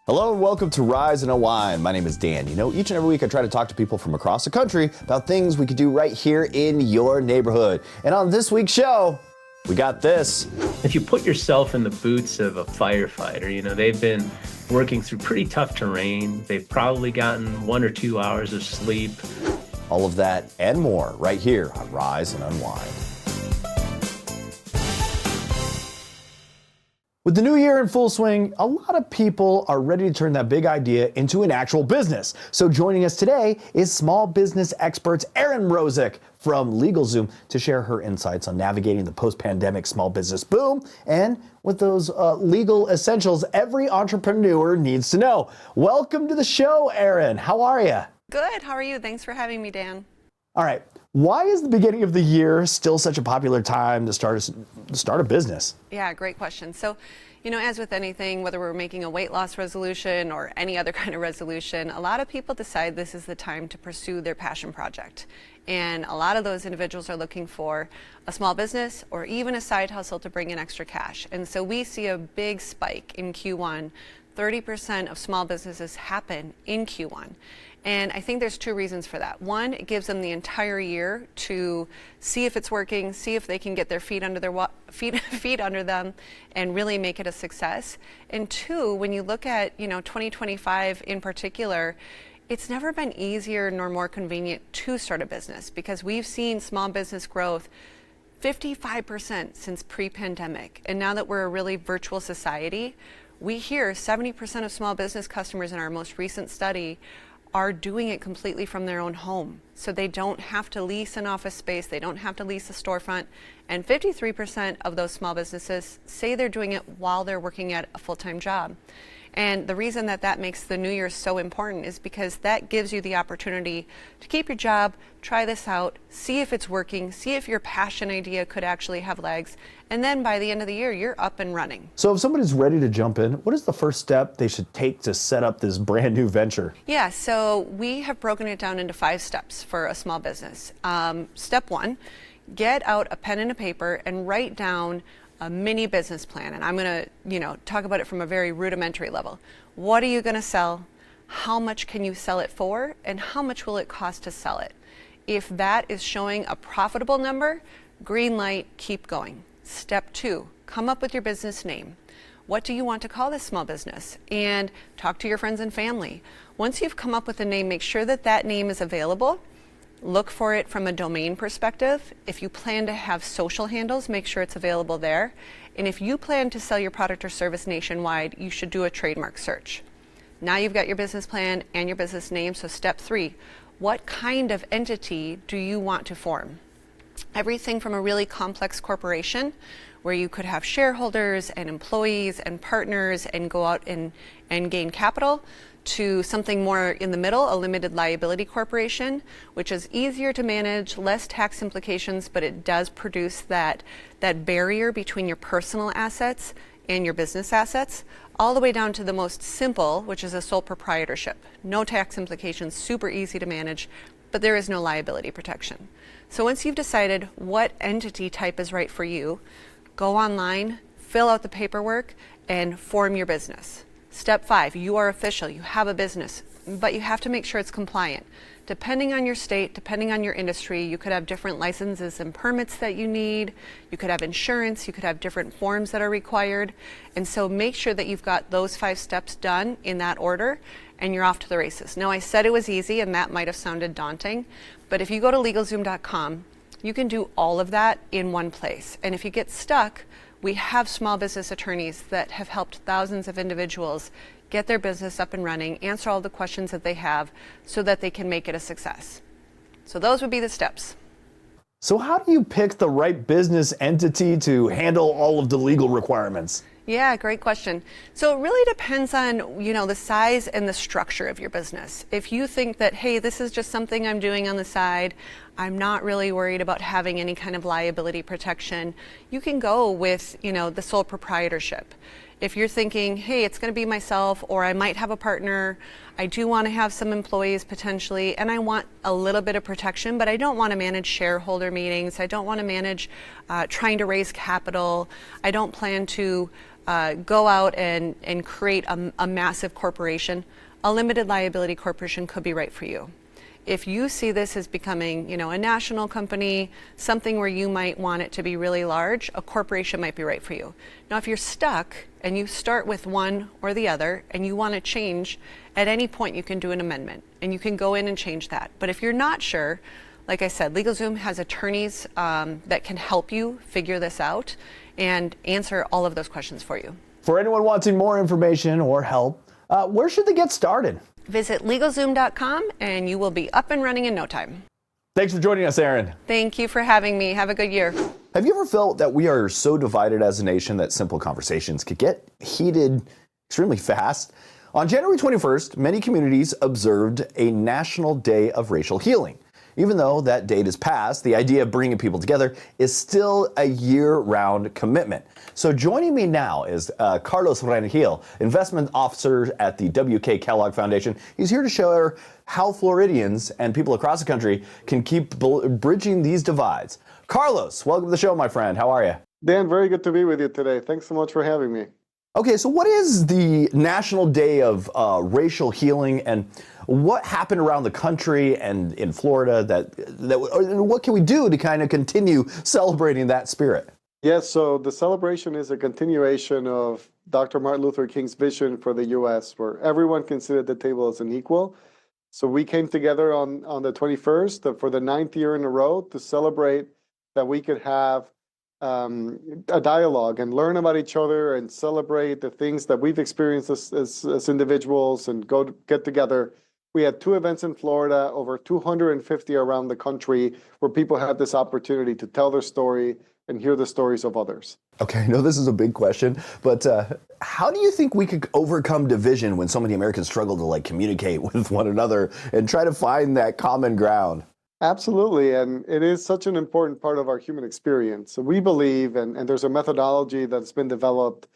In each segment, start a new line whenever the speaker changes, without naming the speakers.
Hello and welcome to Rise Unwind. My name is Dan. You know, each and every week I try to talk to people from across the country about things we could do right here in your neighborhood. And on this week's show, we got this.
If you put yourself in the boots of a firefighter, you know, they've been working through pretty tough terrain. They've probably gotten 1 or 2 hours of sleep.
All of that and more right here on Rise and Unwind. With the new year in full swing, a lot of people are ready to turn that big idea into an actual business. So joining us today is small business expert Erin Rosick from LegalZoom to share her insights on navigating the post-pandemic small business boom and with those legal essentials every entrepreneur needs to know. Welcome to the show, Erin. How are you?
Good. How are you? Thanks for having me, Dan.
All right. Why is the beginning of the year still such a popular time to start a business?
Yeah, great question. So, you know, as with anything, whether we're making a weight loss resolution or any other kind of resolution, a lot of people decide this is the time to pursue their passion project. And a lot of those individuals are looking for a small business or even a side hustle to bring in extra cash. And so we see a big spike in Q1. 30% of small businesses happen in Q1. And I think there's 2 reasons for that. One, it gives them the entire year to see if it's working, see if they can get their feet under them and really make it a success. And 2, when you look at, 2025 in particular, it's never been easier nor more convenient to start a business because we've seen small business growth 55% since pre-pandemic. And now that we're a really virtual society, we hear 70% of small business customers in our most recent study are doing it completely from their own home. So they don't have to lease an office space, they don't have to lease a storefront, and 53% of those small businesses say they're doing it while they're working at a full-time job. And the reason that makes the new year so important is because that gives you the opportunity to keep your job, try this out, see if it's working, see if your passion idea could actually have legs, and then by the end of the year, you're up and running.
So if somebody's ready to jump in, what is the first step they should take to set up this brand new venture?
Yeah, so we have broken it down into 5 steps for a small business. Step 1, get out a pen and a paper and write down a mini business plan. And I'm going to, talk about it from a very rudimentary level. What are you going to sell? How much can you sell it for? And how much will it cost to sell it? If that is showing a profitable number, green light, keep going. Step 2, come up with your business name. What do you want to call this small business? And talk to your friends and family. Once you've come up with a name, make sure that name is available. Look for it from a domain perspective. If you plan to have social handles, make sure it's available there. And if you plan to sell your product or service nationwide, you should do a trademark search. Now you've got your business plan and your business name. So step 3, what kind of entity do you want to form? Everything from a really complex corporation where you could have shareholders and employees and partners and go out and gain capital, to something more in the middle, a limited liability corporation, which is easier to manage, less tax implications, but it does produce that barrier between your personal assets and your business assets, all the way down to the most simple, which is a sole proprietorship. No tax implications, super easy to manage, but there is no liability protection. So once you've decided what entity type is right for you, go online, fill out the paperwork, and form your business. Step 5, you are official, you have a business, but you have to make sure it's compliant. Depending on your state, depending on your industry, you could have different licenses and permits that you need, you could have insurance, you could have different forms that are required, and so make sure that you've got those 5 steps done in that order, and you're off to the races. Now I said it was easy, and that might have sounded daunting, but if you go to LegalZoom.com, you can do all of that in one place, and if you get stuck, we have small business attorneys that have helped thousands of individuals get their business up and running, answer all the questions that they have so that they can make it a success. So those would be the steps.
So how do you pick the right business entity to handle all of the legal requirements?
Yeah, great question. So it really depends on, the size and the structure of your business. If you think that, hey, this is just something I'm doing on the side, I'm not really worried about having any kind of liability protection, you can go with, the sole proprietorship. If you're thinking, hey, it's going to be myself, or I might have a partner, I do want to have some employees potentially, and I want a little bit of protection, but I don't want to manage shareholder meetings. I don't want to manage trying to raise capital. I don't plan to go out and create a massive corporation. A limited liability corporation could be right for you. If you see this as becoming, a national company, something where you might want it to be really large, a corporation might be right for you. Now, if you're stuck and you start with one or the other and you want to change, at any point you can do an amendment and you can go in and change that. But if you're not sure, like I said, LegalZoom has attorneys that can help you figure this out and answer all of those questions for you.
For anyone wanting more information or help, where should they get started?
Visit LegalZoom.com and you will be up and running in no time.
Thanks for joining us, Erin.
Thank you for having me. Have a good year.
Have you ever felt that we are so divided as a nation that simple conversations could get heated extremely fast? On January 21st, many communities observed a National Day of Racial Healing. Even though that date is past, the idea of bringing people together is still a year-round commitment. So joining me now is Carlos Rangel, investment officer at the W.K. Kellogg Foundation. He's here to share how Floridians and people across the country can keep bridging these divides. Carlos, welcome to the show, my friend. How are you?
Dan, very good to be with you today. Thanks so much for having me.
Okay, so what is the National Day of Racial Healing, and what happened around the country and in Florida what can we do to kind of continue celebrating that spirit?
Yes, so the celebration is a continuation of Dr. Martin Luther King's vision for the U.S., where everyone considered the table as an equal. So we came together on the 21st for the 9th year in a row to celebrate that we could have a dialogue and learn about each other and celebrate the things that we've experienced as individuals and get together. We had 2 events in Florida, over 250 around the country, where people had this opportunity to tell their story and hear the stories of others.
Okay, I know this is a big question, but how do you think we could overcome division when so many Americans struggle to communicate with one another and try to find that common ground?
Absolutely, and it is such an important part of our human experience. So we believe, and there's a methodology that's been developed,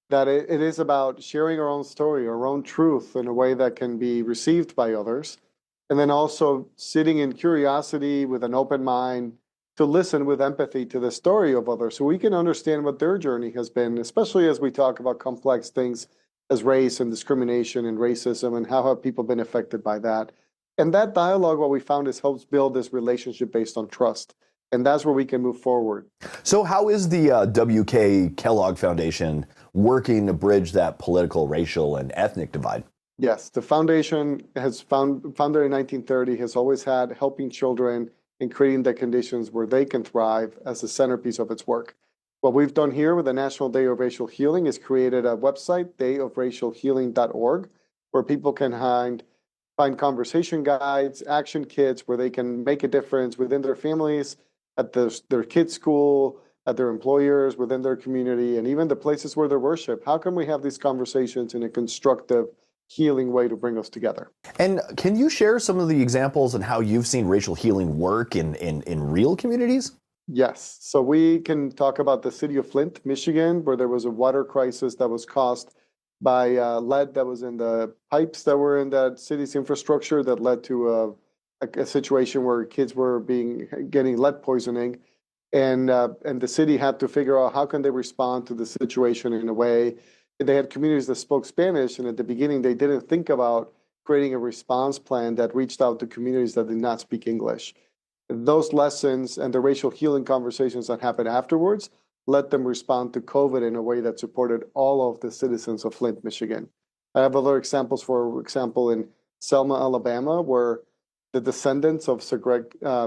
that it is about sharing our own story, our own truth in a way that can be received by others, and then also sitting in curiosity with an open mind to listen with empathy to the story of others so we can understand what their journey has been, especially as we talk about complex things as race and discrimination and racism and how have people been affected by that. And that dialogue, what we found, is helps build this relationship based on trust. And that's where we can move forward.
So how is the W.K. Kellogg Foundation working to bridge that political, racial, and ethnic divide?
Yes, the foundation has founded in 1930, has always had helping children and creating the conditions where they can thrive as the centerpiece of its work. What we've done here with the National Day of Racial Healing is created a website, dayofracialhealing.org, where people can find conversation guides, action kits, where they can make a difference within their families, at their kids' school, at their employers, within their community, and even the places where they worship. How can we have these conversations in a constructive, healing way to bring us together?
And can you share some of the examples and how you've seen racial healing work in real communities?
Yes. So we can talk about the city of Flint, Michigan, where there was a water crisis that was caused by lead that was in the pipes that were in that city's infrastructure that led to a situation where kids were getting lead poisoning. And the city had to figure out how can they respond to the situation in a way. They had communities that spoke Spanish, and at the beginning they didn't think about creating a response plan that reached out to communities that did not speak English. Those lessons and the racial healing conversations that happened afterwards let them respond to COVID in a way that supported all of the citizens of Flint, Michigan. I have other examples, for example, in Selma, Alabama, where the descendants of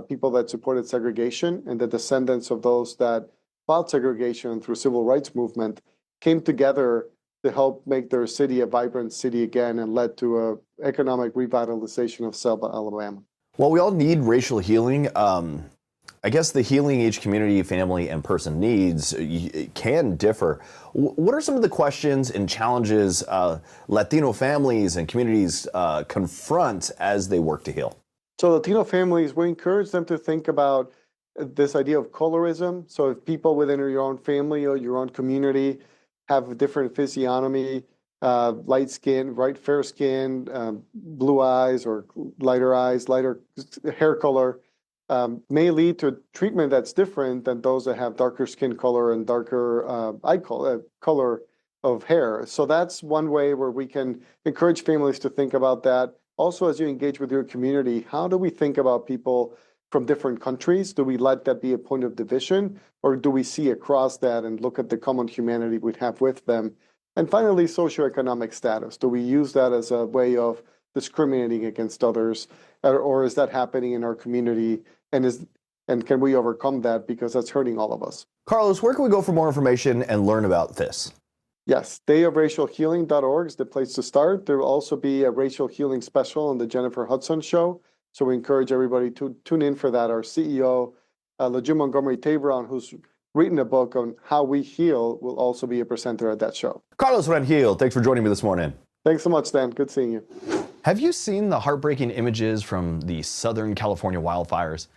people that supported segregation and the descendants of those that fought segregation through civil rights movement came together to help make their city a vibrant city again and led to an economic revitalization of Selma, Alabama.
Well, we all need racial healing. I guess the healing each community, family, and person needs can differ. What are some of the questions and challenges Latino families and communities confront as they work to heal?
So Latino families, we encourage them to think about this idea of colorism. So if people within your own family or your own community have a different physiognomy, light skin, right, fair skin, blue eyes or lighter eyes, lighter hair color, may lead to a treatment that's different than those that have darker skin color and darker eye color of hair. So that's one way where we can encourage families to think about that. Also, as you engage with your community, how do we think about people from different countries? Do we let that be a point of division, or do we see across that and look at the common humanity we have with them? And finally, socioeconomic status. Do we use that as a way of discriminating against others, or is that happening in our community? And can we overcome that, because that's hurting all of us?
Carlos, where can we go for more information and learn about this?
Yes, dayofracialhealing.org is the place to start. There will also be a racial healing special on the Jennifer Hudson Show. So we encourage everybody to tune in for that. Our CEO, LaJune Montgomery Tabron, who's written a book on how we heal, will also be a presenter at that show.
Carlos Rangel, thanks for joining me this morning.
Thanks so much, Dan. Good seeing you.
Have you seen the heartbreaking images from the Southern California wildfires?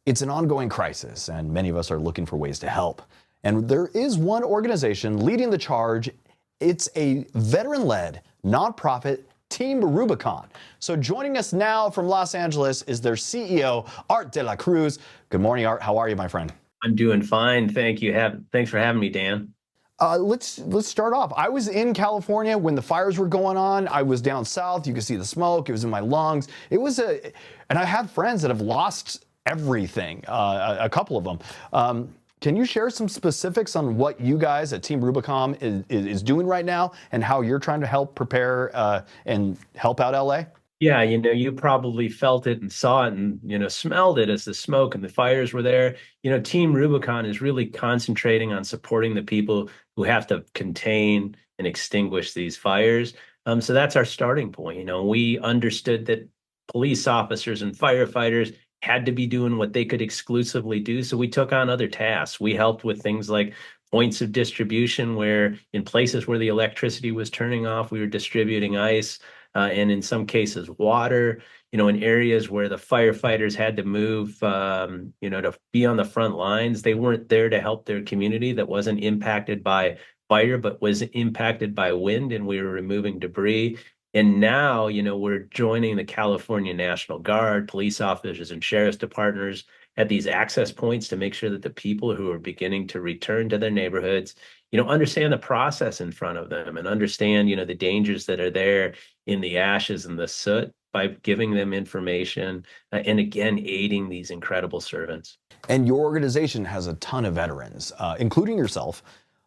It's an ongoing crisis, and many of us are looking for ways to help. And there is one organization leading the charge. It's a veteran-led nonprofit, Team Rubicon. So joining us now from Los Angeles is their CEO, Art de la Cruz. Good morning, Art. How are you, my friend?
I'm doing fine. Thank you. Thanks for having me, Dan.
Let's start off. I was in California when the fires were going on. I was down south. You could see the smoke. It was in my lungs. And I have friends that have lost everything, a couple of them. Can you share some specifics on what you guys at Team Rubicon is doing right now and how you're trying to help prepare and help out LA?
Yeah, you probably felt it and saw it and, smelled it as the smoke and the fires were there. Team Rubicon is really concentrating on supporting the people who have to contain and extinguish these fires. So that's our starting point. We understood that police officers and firefighters had to be doing what they could exclusively do. So we took on other tasks. We helped with things like points of distribution, where in places where the electricity was turning off, we were distributing ice. And in some cases, water, in areas where the firefighters had to move, to be on the front lines. They weren't there to help their community that wasn't impacted by fire, but was impacted by wind, and we were removing debris. And now, we're joining the California National Guard, police officers and sheriff's departments at these access points to make sure that the people who are beginning to return to their neighborhoods, understand the process in front of them and understand, the dangers that are there in the ashes and the soot, by giving them information and again, aiding these incredible servants.
And your organization has a ton of veterans, including yourself.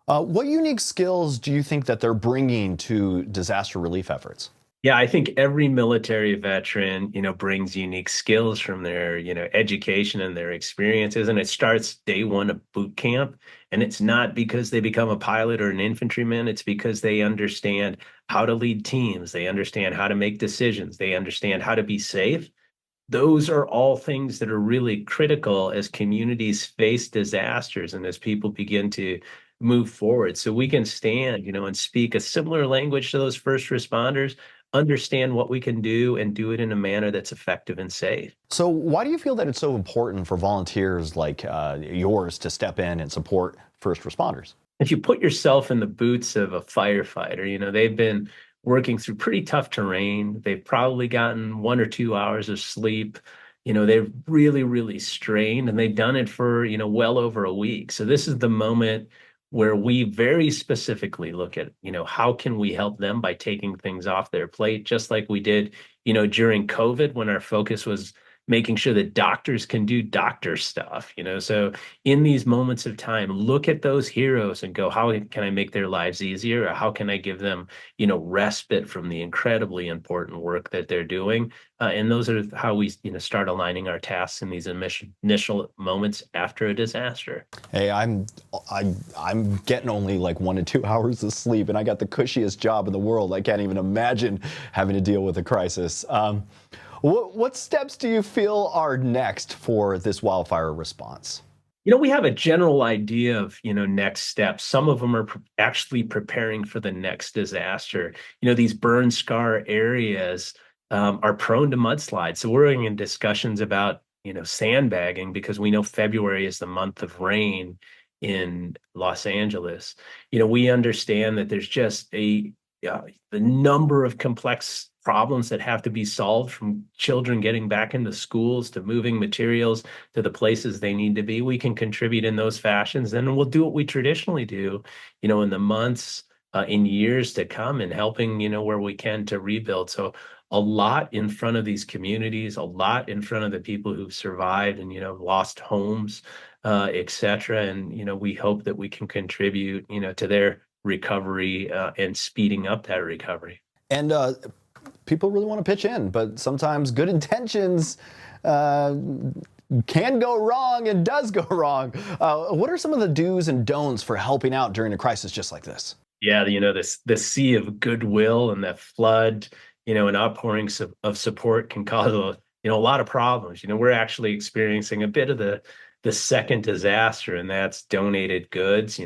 What unique skills do you think that they're bringing to disaster relief efforts?
Yeah, I think every military veteran, brings unique skills from their, education and their experiences. And it starts day one of boot camp. And it's not because they become a pilot or an infantryman. It's because they understand how to lead teams. They understand how to make decisions. They understand how to be safe. Those are all things that are really critical as communities face disasters and as people begin to move forward. So we can stand, and speak a similar language to those first responders, understand what we can do, and do it in a manner that's effective and safe.
So why do you feel that it's so important for volunteers like yours to step in and support first responders?
If you put yourself in the boots of a firefighter, they've been working through pretty tough terrain. They've probably gotten 1 or 2 hours of sleep. They're really, really strained, and they've done it for, well over a week. So this is the moment where we very specifically look at, how can we help them by taking things off their plate, just like we did, during COVID, when our focus was making sure that doctors can do doctor stuff, So in these moments of time, look at those heroes and go, how can I make their lives easier? Or how can I give them, respite from the incredibly important work that they're doing? And those are how we, start aligning our tasks in these initial moments after a disaster. Hey,
I'm getting only like 1 to 2 hours of sleep, and I got the cushiest job in the world. I can't even imagine having to deal with a crisis. What steps do you feel are next for this wildfire response?
We have a general idea of, next steps. Some of them are actually preparing for the next disaster. These burn scar areas are prone to mudslides. So we're in discussions about, sandbagging, because we know February is the month of rain. in Los Angeles. We understand that there's just the number of complex problems that have to be solved, from children getting back into schools to moving materials to the places they need to be. We can contribute in those fashions, and we'll do what we traditionally do, in the months, in years to come, and helping, where we can to rebuild. So a lot in front of these communities, a lot in front of the people who've survived and, lost homes, et cetera. And, we hope that we can contribute, to their recovery and speeding up that recovery.
And people really want to pitch in, but sometimes good intentions can go wrong and does go wrong. What are some of the do's and don'ts for helping out during a crisis just like this?
Yeah, the sea of goodwill and the flood, and outpourings of support can cause a lot of problems. We're actually experiencing a bit of the second disaster, and that's donated goods.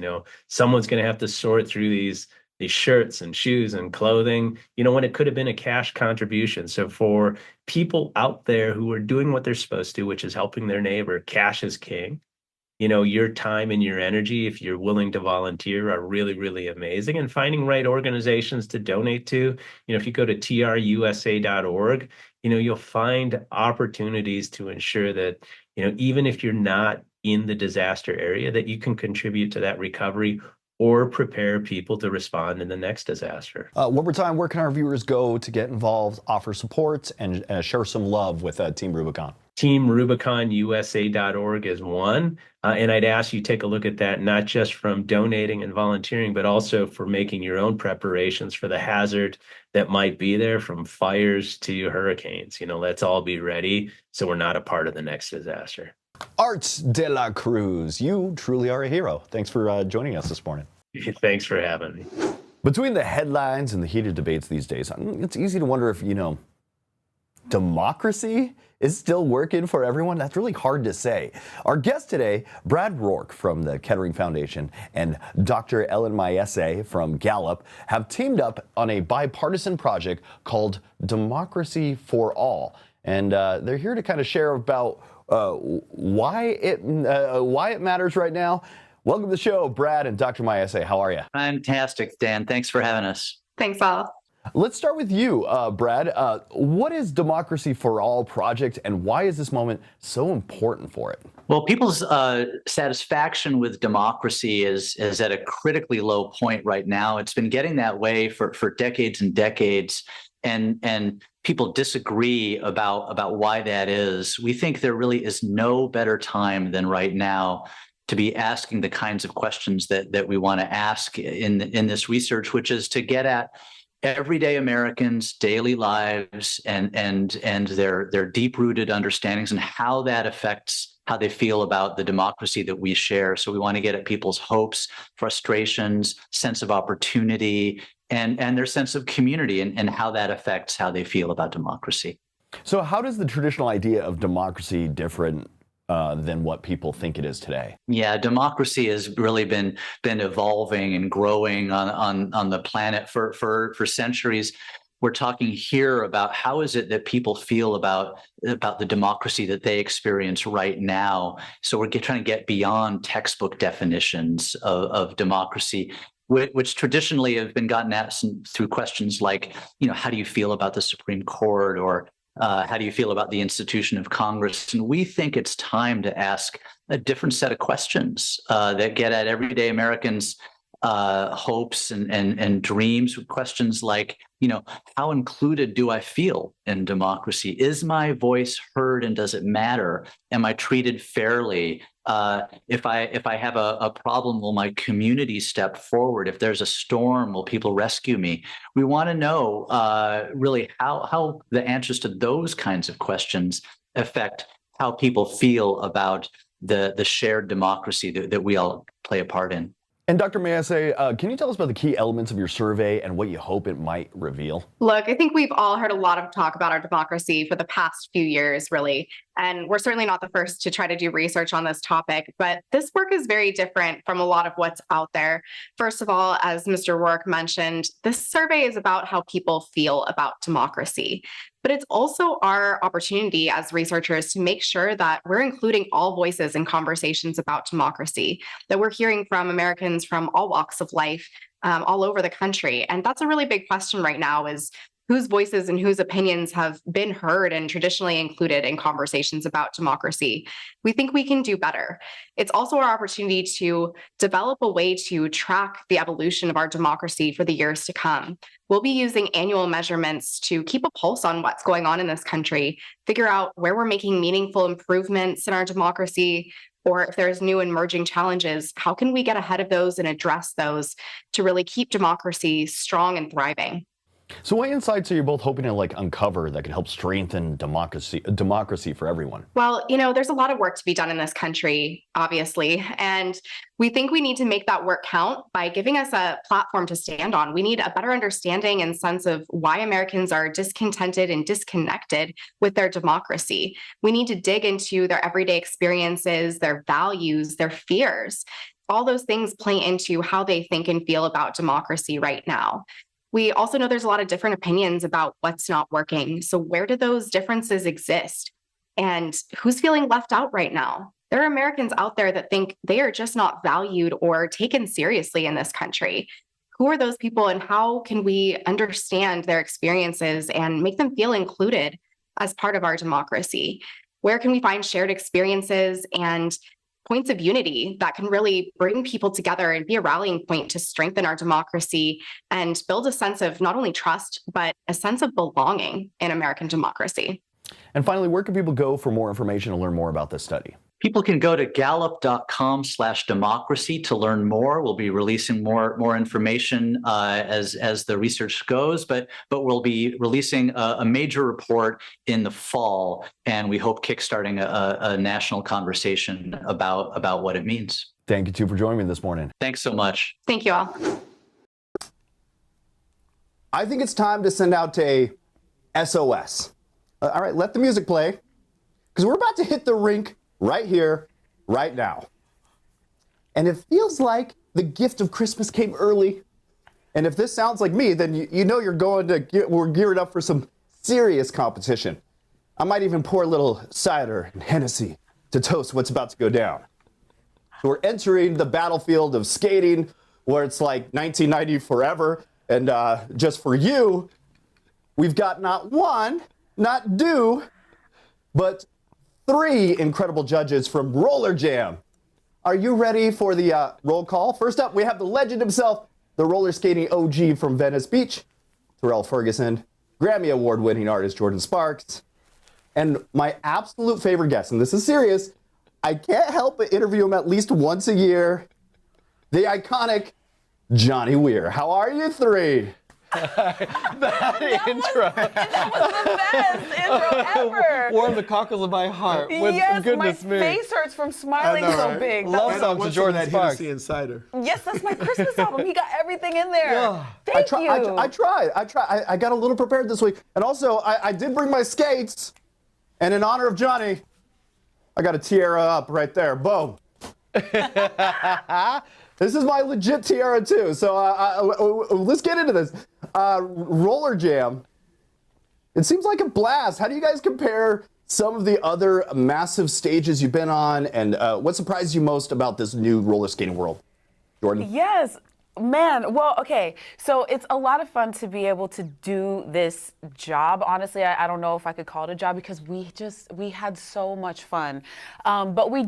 Someone's going to have to sort through these shirts and shoes and clothing, when it could have been a cash contribution. So for people out there who are doing what they're supposed to, which is helping their neighbor, cash is king. Your time and your energy, if you're willing to volunteer, are really, really amazing. And finding right organizations to donate to, if you go to trusa.org, you'll find opportunities to ensure that, even if you're not in the disaster area, that you can contribute to that recovery or prepare people to respond in the next disaster.
One more time, where can our viewers go to get involved, offer support, and share some love with Team Rubicon?
TeamRubiconUSA.org is one. And I'd ask you take a look at that, not just from donating and volunteering, but also for making your own preparations for the hazard that might be there, from fires to hurricanes. Let's all be ready so we're not a part of the next disaster.
Art de la Cruz, you truly are a hero. Thanks for joining us this morning.
Thanks for having me.
Between the headlines and the heated debates these days, it's easy to wonder if, democracy is still working for everyone. That's really hard to say. Our guest today, Brad Rourke from the Kettering Foundation and Dr. Ellen Maese from Gallup, have teamed up on a bipartisan project called Democracy for All. And they're here to kind of share about why it matters right now. Welcome to the show, Brad and Dr. Maese. How are you?
Fantastic, Dan. Thanks for having us.
Thanks, all.
Let's start with you, Brad. What is Democracy for All project, and why is this moment so important for it?
Well, people's satisfaction with democracy is at a critically low point right now. It's been getting that way for decades and decades, and people disagree about why that is. We think there really is no better time than right now to be asking the kinds of questions that we want to ask in this research, which is to get at everyday Americans' daily lives and their deep-rooted understandings and how that affects how they feel about the democracy that we share. So we want to get at people's hopes, frustrations, sense of opportunity, and their sense of community and how that affects how they feel about democracy.
So how does the traditional idea of democracy different than what people think it is today?
Yeah, democracy has really been evolving and growing on the planet for centuries. We're talking here about how is it that people feel about the democracy that they experience right now. So we're trying to get beyond textbook definitions of democracy, which traditionally have been gotten at through questions like, how do you feel about the Supreme Court, or how do you feel about the institution of Congress? And we think it's time to ask a different set of questions that get at everyday Americans' hopes and dreams. Questions like, how included do I feel in democracy? Is my voice heard, and does it matter? Am I treated fairly? If I have a problem, will my community step forward? If there's a storm, will people rescue me? We want to know really how the answers to those kinds of questions affect how people feel about the shared democracy that we all play a part in.
And Dr. Maese, can you tell us about the key elements of your survey and what you hope it might reveal?
Look, I think we've all heard a lot of talk about our democracy for the past few years, really. And we're certainly not the first to try to do research on this topic, but this work is very different from a lot of what's out there. First of all, as Mr. Rourke mentioned, this survey is about how people feel about democracy. but it's also our opportunity as researchers to make sure that we're including all voices in conversations about democracy, that we're hearing from Americans from all walks of life, all over the country. And that's a really big question right now, is whose voices and whose opinions have been heard and traditionally included in conversations about democracy. We think we can do better. It's also our opportunity to develop a way to track the evolution of our democracy for the years to come. We'll be using annual measurements to keep a pulse on what's going on in this country, figure out where we're making meaningful improvements in our democracy, or if there's new emerging challenges, how can we get ahead of those and address those to really keep democracy strong and thriving?
So what insights are you both hoping to uncover that can help strengthen democracy for everyone?
Well, there's a lot of work to be done in this country, obviously, and we think we need to make that work count by giving us a platform to stand on. We need a better understanding and sense of why Americans are discontented and disconnected with their democracy. We need to dig into their everyday experiences, their values, their fears. All those things play into how they think and feel about democracy right now. We also know there's a lot of different opinions about what's not working. So where do those differences exist? And who's feeling left out right now? There are Americans out there that think they are just not valued or taken seriously in this country. Who are those people, and how can we understand their experiences and make them feel included as part of our democracy? Where can we find shared experiences and points of unity that can really bring people together and be a rallying point to strengthen our democracy and build a sense of not only trust, but a sense of belonging in American democracy?
And finally, where can people go for more information and learn more about this study?
People can go to gallup.com/democracy to learn more. We'll be releasing more information as the research goes, but we'll be releasing a major report in the fall, and we hope kickstarting a national conversation about what it means.
Thank you two for joining me this morning.
Thanks so much.
Thank you all.
I think it's time to send out a SOS. All right, let the music play, because we're about to hit the rink right here, right now. And it feels like the gift of Christmas came early. And if this sounds like me, then you know we're geared up for some serious competition. I might even pour a little cider and Hennessy to toast what's about to go down. So we're entering the battlefield of skating, where it's like 1990 forever. And just for you, we've got not one, not two, but 3 incredible judges from Roller Jam. Are you ready for the roll call? First up, we have the legend himself, the roller skating OG from Venice Beach, Terrell Ferguson, Grammy Award-winning artist Jordan Sparks, and my absolute favorite guest, and this is serious, I can't help but interview him at least once a year, the iconic Johnny Weir. How are you 3?
That intro.
That was the best intro ever.
Warmed the cockles of my heart. With
Yes,
goodness
my
me.
face hurts from smiling so big. That
Love
was-
songs to Jordan Sparks.
Hennessy and cider.
yes, that's my Christmas album. He got everything in there.
Yeah.
Thank you.
I tried. I got a little prepared this week. And also, I did bring my skates. And in honor of Johnny, I got a tiara up right there. Boom. This is my legit tiara, too. So let's get into this. Roller Jam. It seems like a blast. How do you guys compare some of the other massive stages you've been on? And what surprised you most about this new roller skating world? Jordan?
Yes. Man, well, okay, so it's a lot of fun to be able to do this job. Honestly, I don't know if I could call it a job, because we had so much fun. But we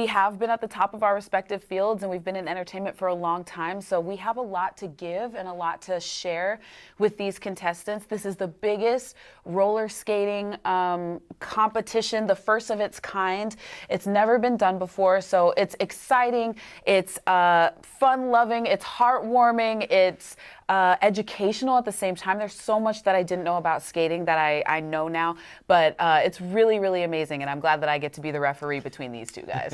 have been at the top of our respective fields, and we've been in entertainment for a long time, so we have a lot to give and a lot to share with these contestants. This is the biggest roller skating competition, the first of its kind. It's never been done before, so it's exciting, it's fun-loving, it's heartwarming, it's educational at the same time. There's so much that I didn't know about skating that I know now, but it's really, really amazing, and I'm glad that I get to be the referee between these two guys.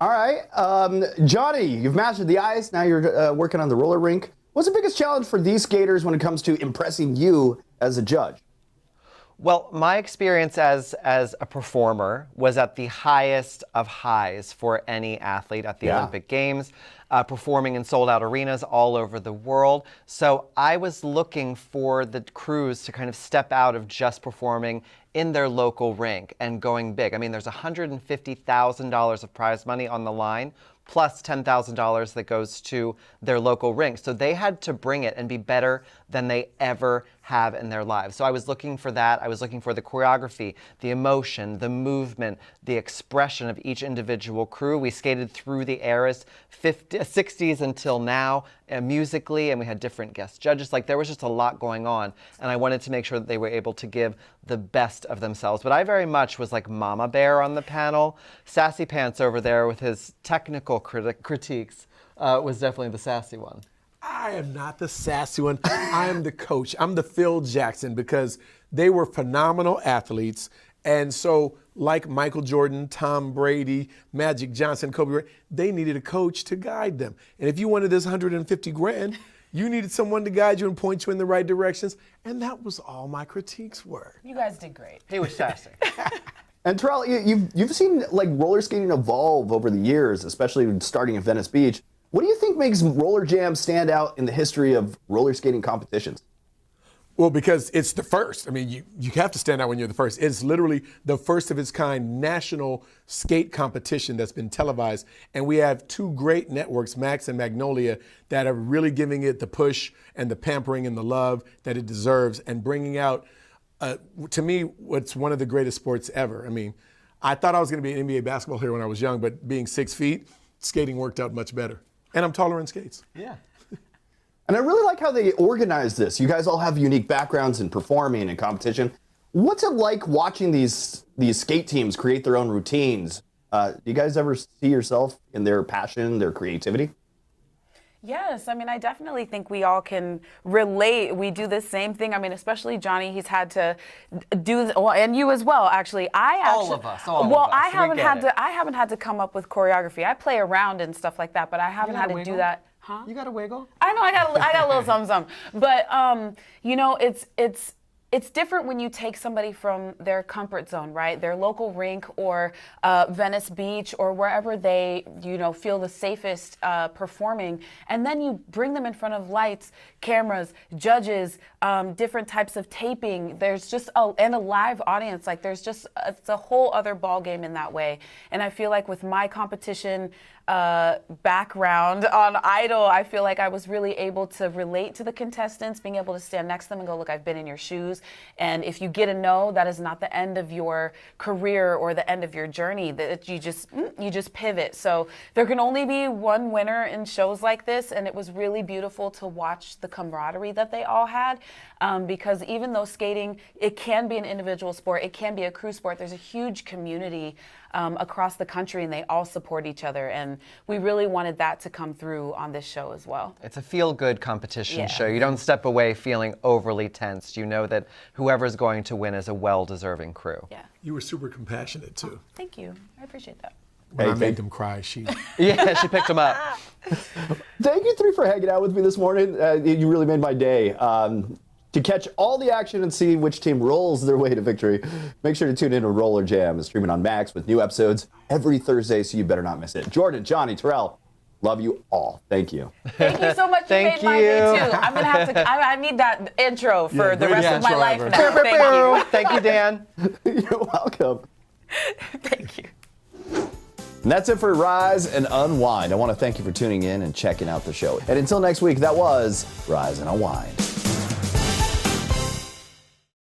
All right. Johnny, you've mastered the ice. Now you're working on the roller rink. What's the biggest challenge for these skaters when it comes to impressing you as a judge?
Well, my experience as a performer was at the highest of highs for any athlete at the Olympic Games, performing in sold-out arenas all over the world. So I was looking for the crews to kind of step out of just performing in their local rink and going big. I mean, there's $150,000 of prize money on the line, plus $10,000 that goes to their local rink. So they had to bring it and be better than they ever have in their lives. So I was looking for that. I was looking for the choreography, the emotion, the movement, the expression of each individual crew. We skated through the eras, 60s until now, musically, and we had different guest judges. Like, there was just a lot going on, and I wanted to make sure that they were able to give the best of themselves. But I very much was like Mama Bear on the panel. Sassy Pants over there with his technical critiques was definitely the sassy one.
I am not the sassy one. I am the coach. I'm the Phil Jackson, because they were phenomenal athletes. And so, like Michael Jordan, Tom Brady, Magic Johnson, Kobe Bryant, they needed a coach to guide them. And if you wanted this 150 grand, you needed someone to guide you and point you in the right directions. And that was all my critiques were.
You guys did great.
He was sassy.
And Terrell, you've seen like roller skating evolve over the years, especially starting at Venice Beach. What do you think makes roller jam stand out in the history of roller skating competitions?
Well, because it's the first. I mean, you have to stand out when you're the first. It's literally the first of its kind national skate competition that's been televised. And we have two great networks, Max and Magnolia, that are really giving it the push and the pampering and the love that it deserves, and bringing out, to me, what's one of the greatest sports ever. I mean, I thought I was going to be an NBA basketball player when I was young, but being 6 feet, skating worked out much better. And I'm taller in skates.
Yeah.
And I really like how they organize this. You guys all have unique backgrounds in performing and competition. What's it like watching these skate teams create their own routines? Do you guys ever see yourself in their passion, their creativity?
Yes, I mean, I definitely think we all can relate. We do the same thing. I mean, especially Johnny, he's had to do, well, and you as well, actually. All of us. I haven't had to come up with choreography. I play around and stuff like that, but I haven't had to do that. Huh?
You got a wiggle?
I know, I got a little something. But, you know, it's different when you take somebody from their comfort zone, right? Their local rink or Venice Beach or wherever they, you know, feel the safest performing, and then you bring them in front of lights, cameras, judges, different types of taping. There's just and a live audience. Like, there's just it's a whole other ball game in that way. And I feel like with my competition background on Idol, I feel like I was really able to relate to the contestants, being able to stand next to them and go, look, I've been in your shoes. And if you get a no, that is not the end of your career or the end of your journey. That you just pivot. So there can only be one winner in shows like this, and it was really beautiful to watch the camaraderie that they all had, because even though skating, it can be an individual sport, it can be a crew sport, there's a huge community across the country, and they all support each other, and we really wanted that to come through on this show as well.
It's a feel-good competition show. You don't step away feeling overly tense. You know that whoever's going to win is a well-deserving crew.
Yeah.
You were super compassionate, too.
Thank you. I appreciate that.
When I made them cry, she
picked them up.
Thank you three for hanging out with me this morning. You really made my day. To catch all the action and see which team rolls their way to victory, make sure to tune in to Roller Jam. It's streaming on Max with new episodes every Thursday, so you better not miss it. Jordan, Johnny, Terrell, love you all. Thank you.
Thank you so much.
Thank
you made my day too. I'm gonna have to. I need that intro for the rest of my life now. Thank you.
Thank you, Dan.
You're welcome.
Thank you.
And that's it for Rise and Unwind. I want to thank you for tuning in and checking out the show. And until next week, that was Rise and Unwind.